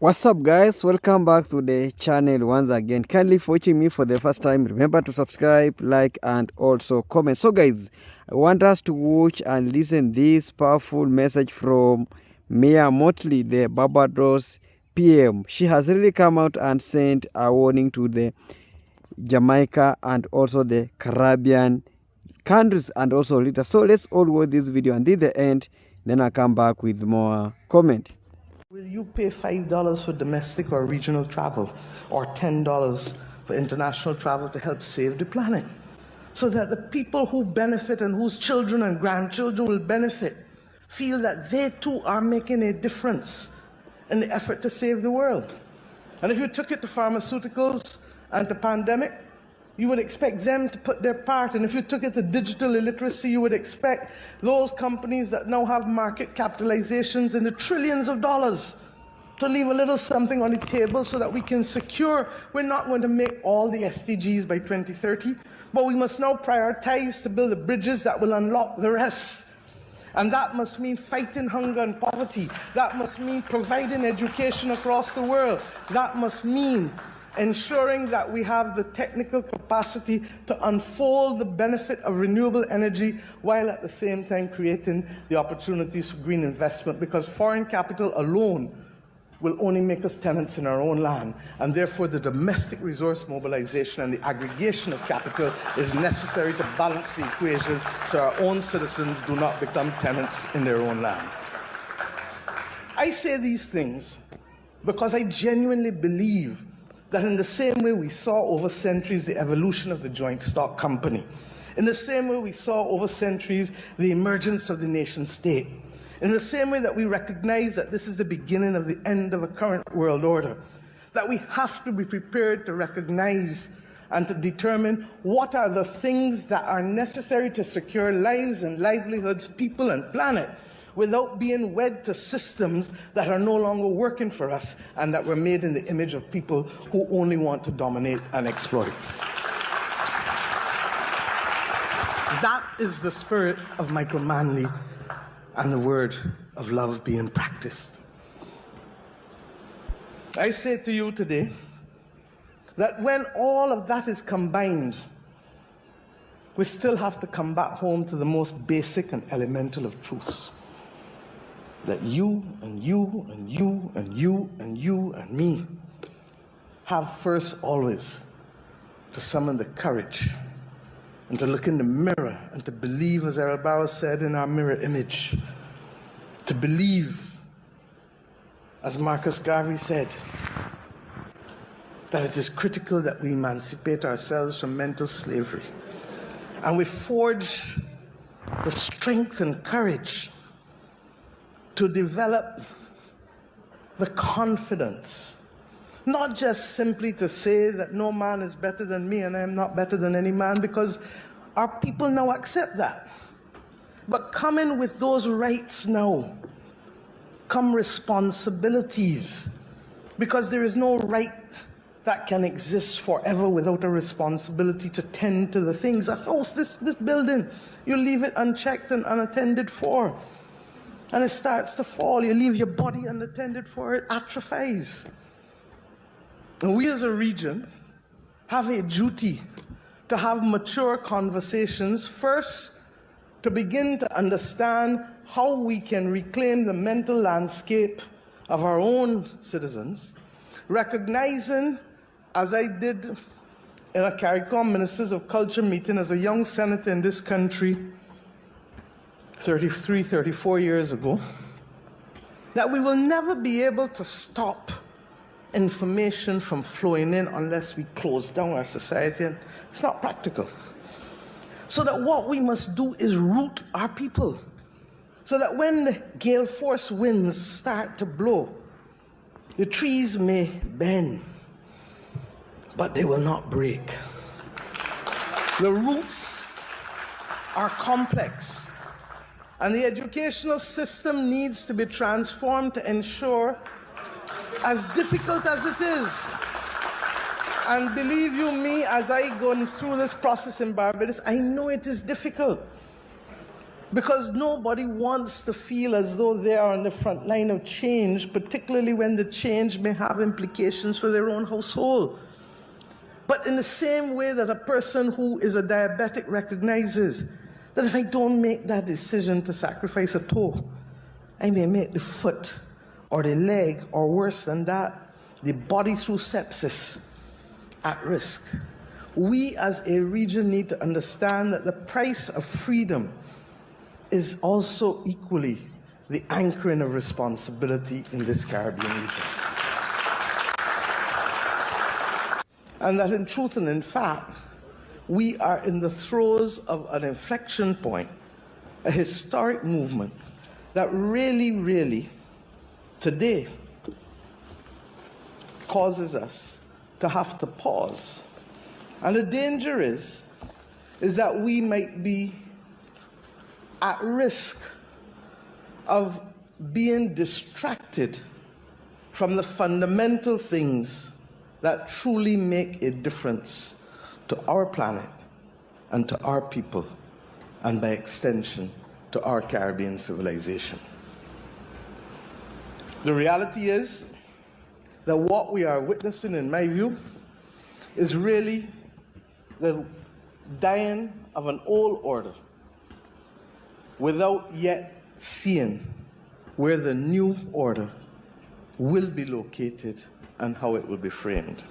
What's up guys, welcome back to the channel once again. Kindly for watching me for the first time, remember to subscribe, like and also comment. So guys, I want us to watch and listen this powerful message from Mia Motley, the Barbados PM. She has really come out and sent a warning to the Jamaica and also the Caribbean countries and also leaders. So let's all watch this video until the end, then I'll come back with more comment. Will you pay $5 for domestic or regional travel or $10 for international travel to help save the planet? So that the people who benefit and whose children and grandchildren will benefit feel that they too are making a difference in the effort to save the world. And if you took it to pharmaceuticals and to pandemic, you would expect them to put their part. And if you took it to digital illiteracy, you would expect those companies that now have market capitalizations in the trillions of dollars to leave a little something on the table so that we can secure we're not going to make all the SDGs by 2030, but we must now prioritize to build the bridges that will unlock the rest. And that must mean fighting hunger and poverty. That must mean providing education across the world. That must mean ensuring that we have the technical capacity to unfold the benefit of renewable energy while at the same time creating the opportunities for green investment, because foreign capital alone will only make us tenants in our own land, and therefore the domestic resource mobilization and the aggregation of capital is necessary to balance the equation so our own citizens do not become tenants in their own land. I say these things because I genuinely believe that in the same way we saw over centuries the evolution of the joint stock company, in the same way we saw over centuries the emergence of the nation state, in the same way that we recognize that this is the beginning of the end of a current world order, that we have to be prepared to recognize and to determine what are the things that are necessary to secure lives and livelihoods, people and planet, without being wed to systems that are no longer working for us and that were made in the image of people who only want to dominate and exploit. That is the spirit of Michael Manley and the word of love being practiced. I say to you today that when all of that is combined, we still have to come back home to the most basic and elemental of truths. That you and you and you and you and you and me have first always to summon the courage and to look in the mirror and to believe, as Errol Barrow said, in our mirror image. To believe, as Marcus Garvey said, that it is critical that we emancipate ourselves from mental slavery. And we forge the strength and courage to develop the confidence, not just simply to say that no man is better than me and I am not better than any man, because our people now accept that. But coming with those rights now come responsibilities, because there is no right that can exist forever without a responsibility to tend to the things. A house, this building, you leave it unchecked and unattended for, and it starts to fall. You leave your body unattended for, it atrophies. And we as a region have a duty to have mature conversations, first to begin to understand how we can reclaim the mental landscape of our own citizens, recognizing, as I did in a CARICOM Ministers of Culture meeting as a young senator in this country 33, 34 years ago, that we will never be able to stop information from flowing in unless we close down our society, and it's not practical. So that what we must do is root our people, so that when the gale force winds start to blow, the trees may bend, but they will not break. The roots are complex, and the educational system needs to be transformed to ensure, as difficult as it is, and believe you me, as I go through this process in Barbados, I know it is difficult. Because nobody wants to feel as though they are on the front line of change, particularly when the change may have implications for their own household. But in the same way that a person who is a diabetic recognizes that if I don't make that decision to sacrifice a toe, I may make the foot or the leg, or worse than that, the body through sepsis at risk. We as a region need to understand that the price of freedom is also equally the anchoring of responsibility in this Caribbean region. And that in truth and in fact, we are in the throes of an inflection point, a historic movement that really, today, causes us to have to pause. And the danger is that we might be at risk of being distracted from the fundamental things that truly make a difference to our planet and to our people, and by extension, to our Caribbean civilization. The reality is that what we are witnessing, in my view, is really the dying of an old order without yet seeing where the new order will be located and how it will be framed.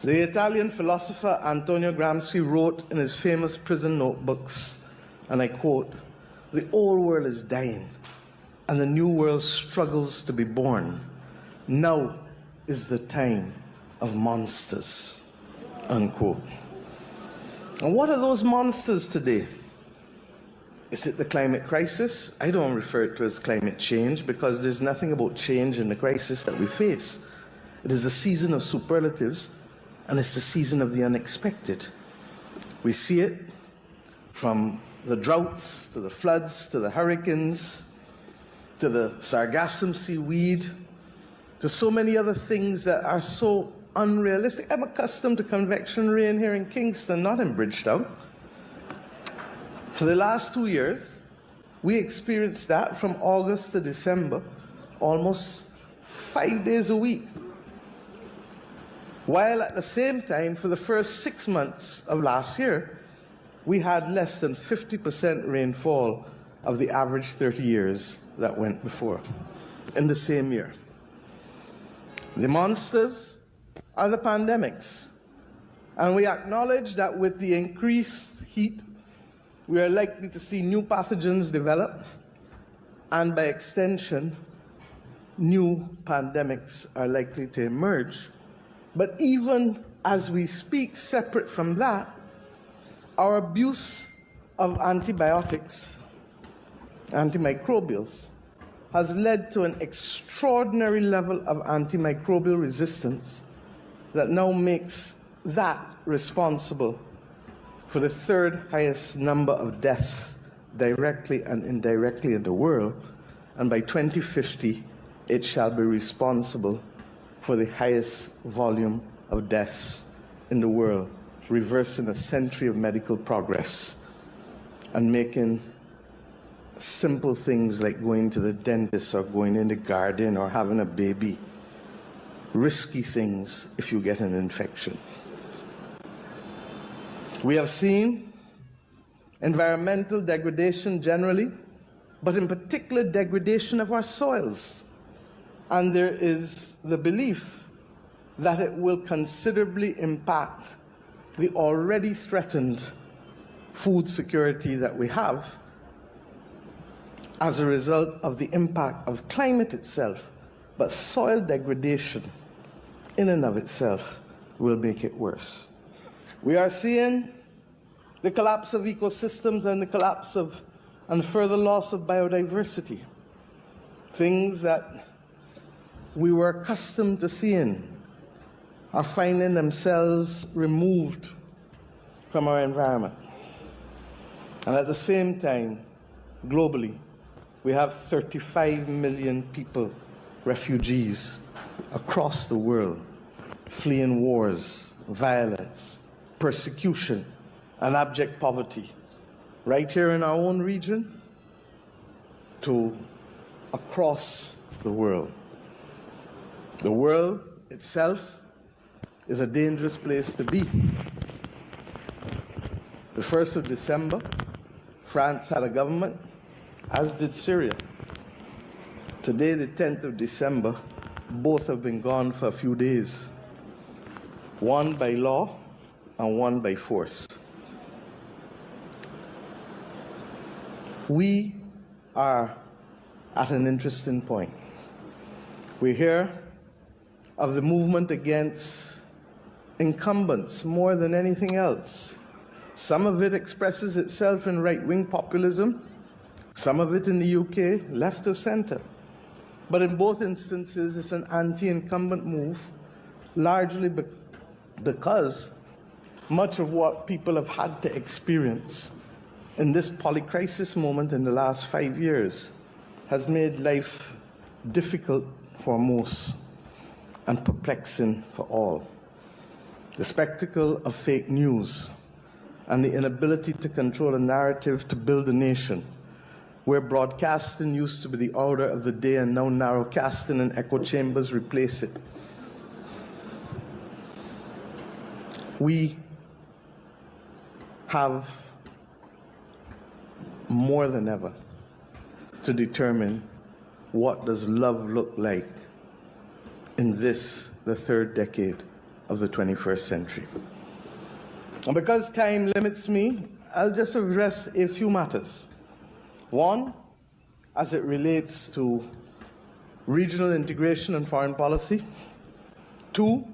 The Italian philosopher Antonio Gramsci wrote in his famous prison notebooks, and I quote, "The old world is dying, and the new world struggles to be born. Now is the time of monsters," unquote. And what are those monsters today? Is it the climate crisis? I don't refer to it as climate change because there's nothing about change in the crisis that we face. It is a season of superlatives, and it's the season of the unexpected. We see it from the droughts, to the floods, to the hurricanes, to the sargassum seaweed, to so many other things that are so unrealistic. I'm accustomed to convection rain here in Kingston, not in Bridgetown. For the last 2 years, we experienced that from August to December, almost 5 days a week. While at the same time, for the first 6 months of last year, we had less than 50% rainfall of the average 30 years that went before, in the same year. The monsters are the pandemics. And we acknowledge that with the increased heat, we are likely to see new pathogens develop, and by extension, new pandemics are likely to emerge. But even as we speak, separate from that, our abuse of antibiotics, antimicrobials, has led to an extraordinary level of antimicrobial resistance that now makes that responsible for the third highest number of deaths directly and indirectly in the world, and by 2050, it shall be responsible for the highest volume of deaths in the world, reversing a century of medical progress and making simple things like going to the dentist or going in the garden or having a baby risky things if you get an infection. We have seen environmental degradation generally, but in particular degradation of our soils. And there is the belief that it will considerably impact the already threatened food security that we have as a result of the impact of climate itself. But soil degradation in and of itself will make it worse. We are seeing the collapse of ecosystems and the collapse of and further loss of biodiversity. Things that we were accustomed to seeing are finding themselves removed from our environment. And at the same time, globally, we have 35 million people, refugees, across the world, fleeing wars, violence, persecution, and abject poverty, right here in our own region to across the world. The world itself is a dangerous place to be. The 1st of December, France had a government, as did Syria. Today, the 10th of December, both have been gone for a few days. One by law and one by force. We are at an interesting point. We hear of the movement against incumbents more than anything else. Some of it expresses itself in right-wing populism, some of it in the UK, left of center. But in both instances, it's an anti-incumbent move, largely because much of what people have had to experience in this polycrisis moment in the last 5 years has made life difficult for most and perplexing for all. The spectacle of fake news and the inability to control a narrative to build a nation, where broadcasting used to be the order of the day and now narrowcasting and echo chambers replace it. We have more than ever to determine what does love look like in this, the third decade of the 21st century. And because time limits me, I'll just address a few matters. One, as it relates to regional integration and foreign policy. Two,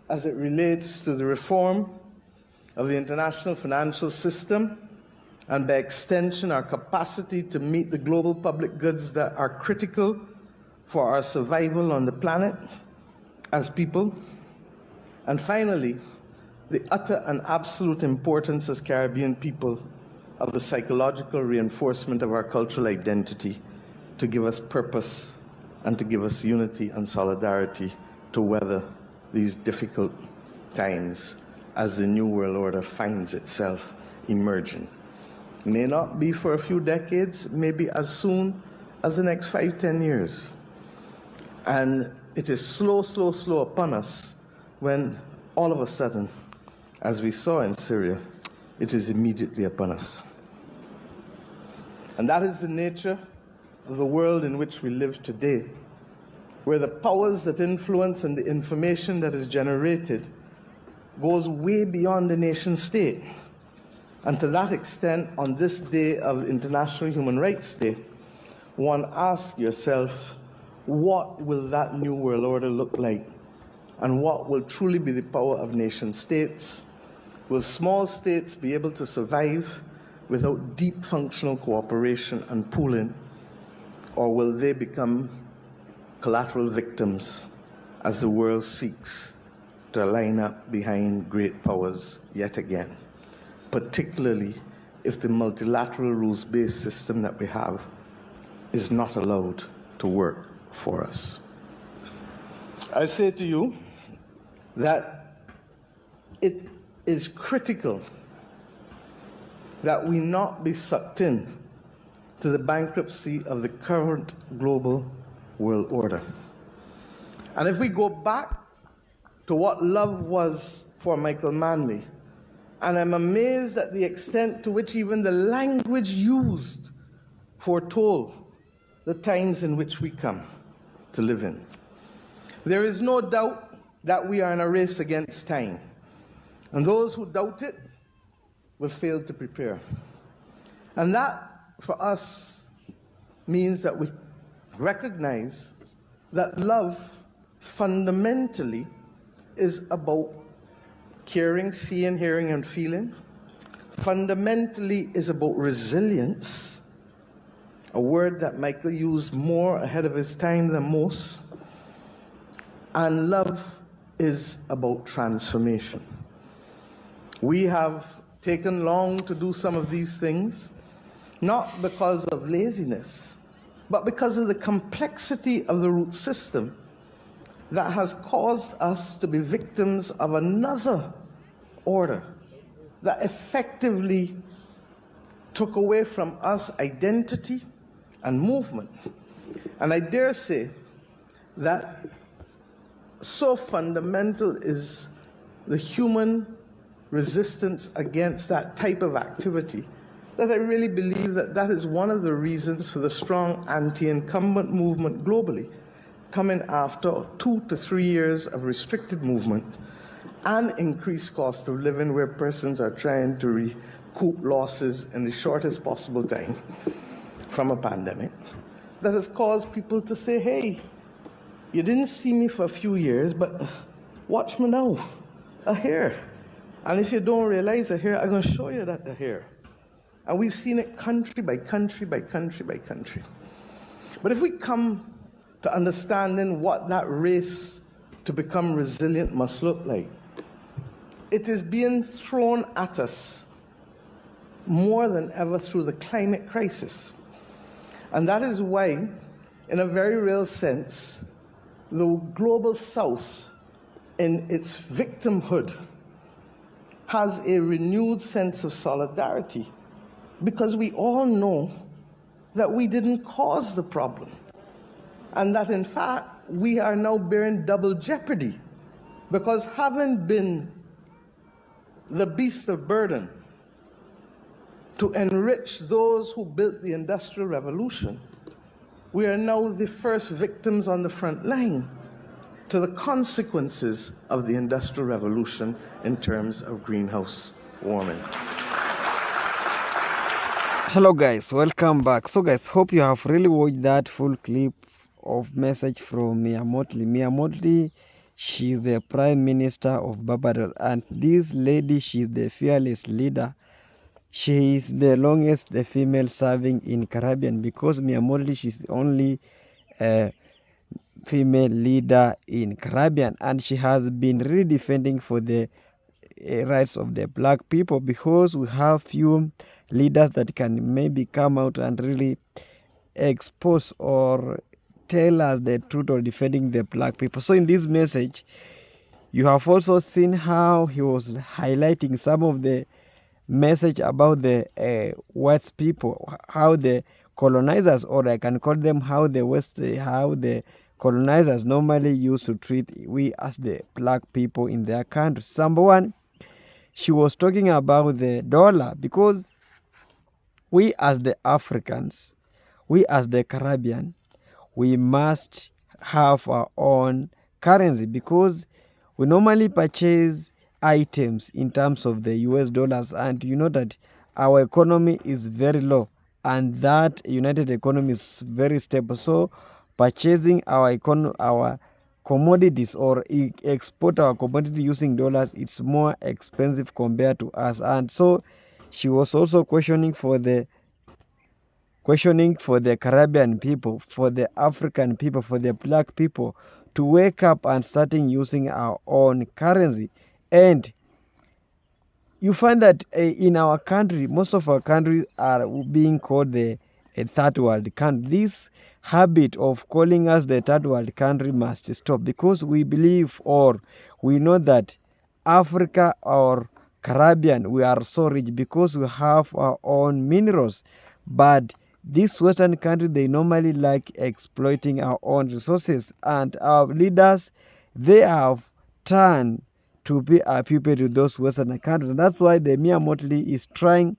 as it relates to the reform of the international financial system and by extension our capacity to meet the global public goods that are critical for our survival on the planet as people. And finally, the utter and absolute importance as Caribbean people of the psychological reinforcement of our cultural identity to give us purpose and to give us unity and solidarity to weather these difficult times as the New World Order finds itself emerging. May not be for a few decades, maybe as soon as the next 5-10 years. And it is slow upon us when all of a sudden, as we saw in Syria, it is immediately upon us. And that is the nature of the world in which we live today, where the powers that influence and the information that is generated goes way beyond the nation state. And to that extent, on this day of International Human Rights Day, one asks yourself, what will that new world order look like? And what will truly be the power of nation states? Will small states be able to survive without deep functional cooperation and pooling? Or will they become collateral victims as the world seeks to line up behind great powers yet again? Particularly if the multilateral rules-based system that we have is not allowed to work for us. I say to you that it is critical that we not be sucked in to the bankruptcy of the current global world order. And if we go back to what love was for Michael Manley, and I'm amazed at the extent to which even the language used foretold the times in which we come to live in. There is no doubt that we are in a race against time, and those who doubt it will fail to prepare. And that, for us, means that we recognize that love fundamentally is about caring, seeing, hearing, and feeling. Fundamentally is about resilience, a word that Michael used more ahead of his time than most. And love is about transformation. We have taken long to do some of these things, not because of laziness, but because of the complexity of the root system that has caused us to be victims of another order that effectively took away from us identity and movement. And I dare say that so fundamental is the human resistance against that type of activity that I really believe that that is one of the reasons for the strong anti-incumbent movement globally, coming after 2 to 3 years of restricted movement and increased cost of living, where persons are trying to recoup losses in the shortest possible time from a pandemic, that has caused people to say, hey, you didn't see me for a few years, but watch me now, here. And if you don't realize here, I'm going to show you that here. And we've seen it country by country by country by country. But if we come to understanding what that race to become resilient must look like, it is being thrown at us more than ever through the climate crisis. And that is why, in a very real sense, the global south, in its victimhood, has a renewed sense of solidarity, because we all know that we didn't cause the problem, and that in fact we are now bearing double jeopardy, because having been the beast of burden to enrich those who built the Industrial Revolution, we are now the first victims on the front line to the consequences of the Industrial Revolution in terms of greenhouse warming. Hello guys, welcome back. So guys, hope you have really watched that full clip of message from MOTTLEY. MOTTLEY, she's the Prime Minister of Barbados, and this lady, she's the fearless leader. She is the longest female serving in Caribbean, because MOTTLEY, she's the only female leader in Caribbean, and she has been really defending for the rights of the black people, because we have few leaders that can maybe come out and really expose or tell us the truth or defending the black people. So in this message, you have also seen how he was highlighting some of the message about the white people, how the colonizers, or I can call them how the colonizers normally used to treat we as the black people in their country. Number one, she was talking about the dollar, because we as the Africans, we as the Caribbean, we must have our own currency, because we normally purchase items in terms of the US dollars, and you know that our economy is very low and that United economy is very stable. So purchasing our commodities or export our commodity using dollars, it's more expensive compared to us. And so she was also questioning for the Caribbean people, for the African people, for the black people to wake up and starting using our own currency. And you find that in our country, most of our countries are being called the third world country. This habit of calling us the third world country must stop, because we believe or we know that Africa or Caribbean, we are so rich because we have our own minerals. But these Western countries, they normally like exploiting our own resources, and our leaders, they have turned to be a pupil to those Western countries. And that's why the MOTTLEY is trying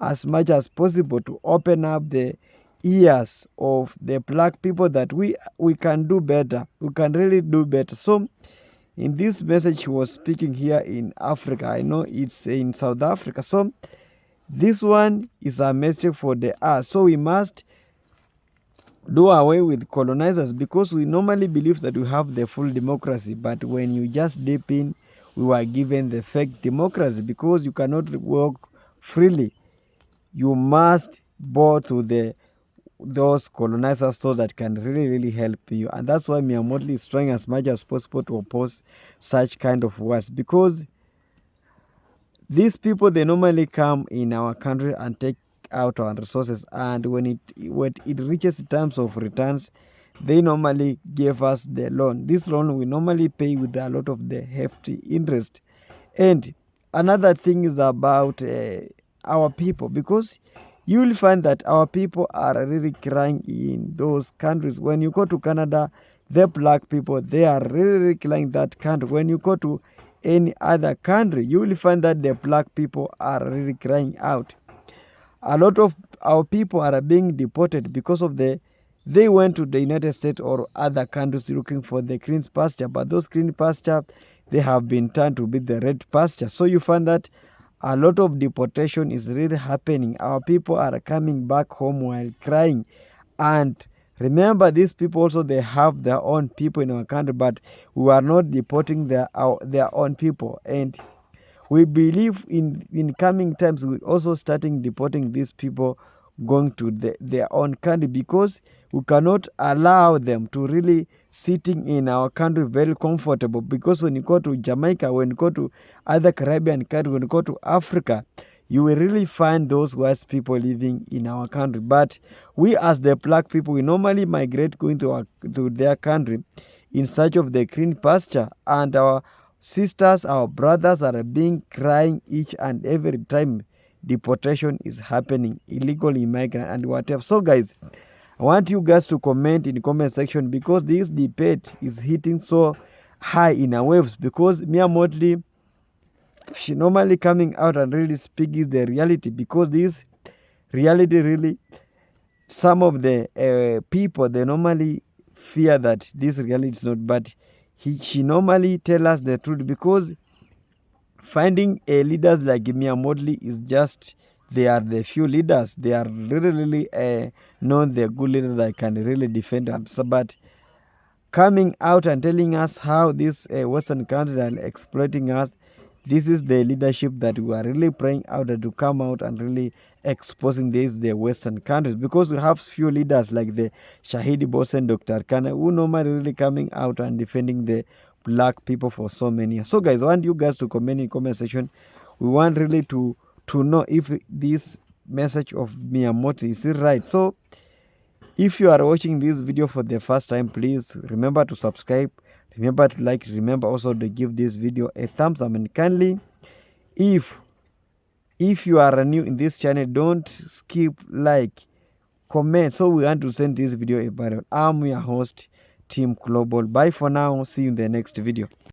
as much as possible to open up the ears of the black people that we can do better. We can really do better. So in this message, he was speaking here in Africa. I know it's in South Africa. So this one is a message for the us. So we must do away with colonizers, because we normally believe that we have the full democracy. But when you just dip in, we were given the fake democracy, because you cannot walk freely. You must bow to those colonizers so that can really help you. And that's why MOTTLEY is trying as much as possible to oppose such kind of words, because these people, they normally come in our country and take out our resources, and when it reaches terms of returns, they normally give us the loan. This loan we normally pay with a lot of the hefty interest. And another thing is about our people, because you will find that our people are really crying in those countries. When you go to Canada, the black people, they are really crying that country. When you go to any other country, you will find that the black people are really crying out. A lot of our people are being deported because of they went to the United States or other countries looking for the green pasture, but those green pasture, they have been turned to be the red pasture. So you find that a lot of deportation is really happening. Our people are coming back home while crying. And remember, these people also, they have their own people in our country, but we are not deporting their own people. And we believe in coming times we're also starting deporting these people going to their own country, because we cannot allow them to really sitting in our country very comfortable. Because when you go to Jamaica, when you go to other Caribbean countries, when you go to Africa, you will really find those white people living in our country. But we as the black people, we normally migrate going to their country in search of the green pasture, and our sisters, our brothers are being crying each and every time deportation is happening, illegal immigrant and whatever. So guys, I want you guys to comment in the comment section, because this debate is hitting so high in our waves, because Mia Motley, she normally coming out and really speaking the reality, because this reality really, some of the people, they normally fear that this reality is not, but she normally tell us the truth, because finding leaders like Mia Motley is just, they are the few leaders, they are really known, they're good leaders that can really defend us. But coming out and telling us how these Western countries are exploiting us, this is the leadership that we are really praying out to come out and really exposing the Western countries, because we have few leaders like the Shahidi Boss and Dr. Kana, who normally really coming out and defending the black people for so many years. So guys, I want you guys to comment in comment section. We want really to know if this message of Mia Motley is right. So if you are watching this video for the first time, please remember to subscribe, remember to like, remember also to give this video a thumbs up, and kindly, if you are new in this channel, don't skip like, comment, so we want to send this video a viral. I'm your host, Team Global. Bye for now, see you in the next video.